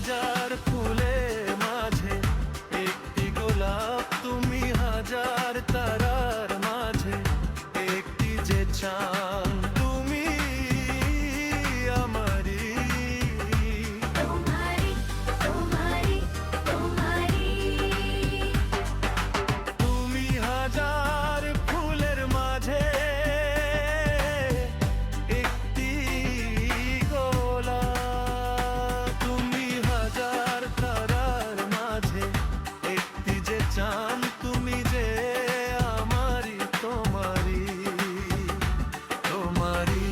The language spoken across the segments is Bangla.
হাজার ফুলের মাঝে একটি গোলাপ, তুমি হাজার তারার মাঝে একটি যে চাঁদ। তুমি আমারি, তোমারি তোমারি তোমারি। তুমি হাজার ফুলের মাঝে একটি গোলাপ, তুমি হাজার তারার মাঝে একটি যে চাঁদ। তুমি যে আমারি, তোমারি তোমারি।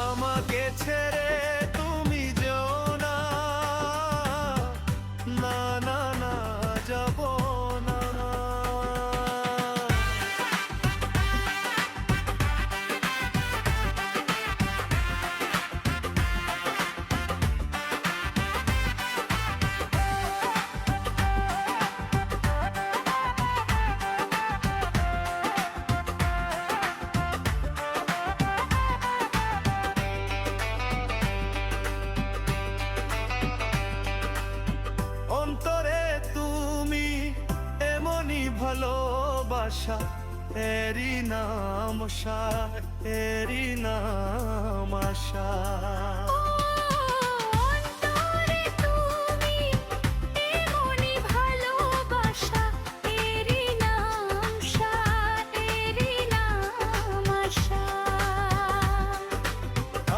আমাকে ছেড়ে তুমি যেও না, না না না যাব না। অন্তরে তুমি এমনই ভালোবাসা, এরই নাম আশা, এরই নাম আশা। অন্তরে তুমি এমনই ভালোবাসা, এরই নাম আশা, এরই নাম আশা।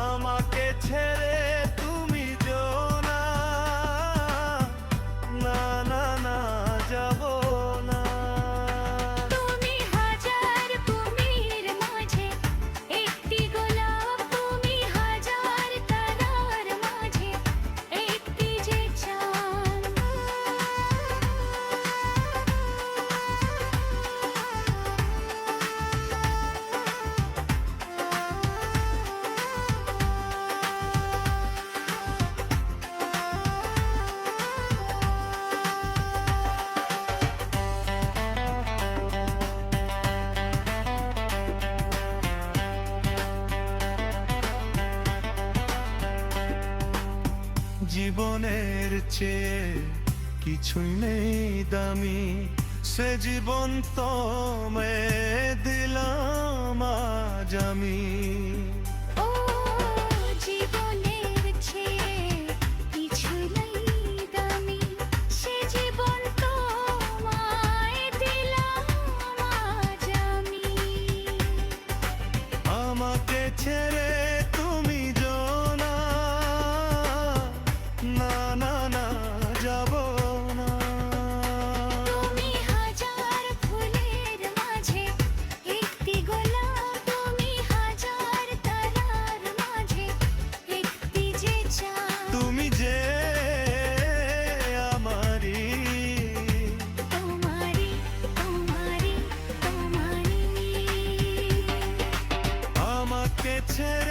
আমাকে ছেড়ে তুমি যেও না, না না না যাব না। তুমি হাজার ফুলের মাঝে একটি গোলাপ, তুমি হাজার তারার মাঝে একটি যে চাঁদ। জীবনের চেয়ে কিছুই নেই দামি, সে জীবন তোমায় দিলাম আজ আমি। ও জীবনের চেয়ে কিছু নেই দামি, সে জীবন তোমায় দিলাম আজ আমি। আমাকে ছেড়ে তুমি যেও না, না না না যাব না। তুমি হাজার ফুলের মাঝে একটি গোলাপ, তুমি হাজার তারার মাঝে একটি যে চাঁদ। তুমি যে আমারি, তোমারি তোমারি তোমারি। আমাকে ছেড়ে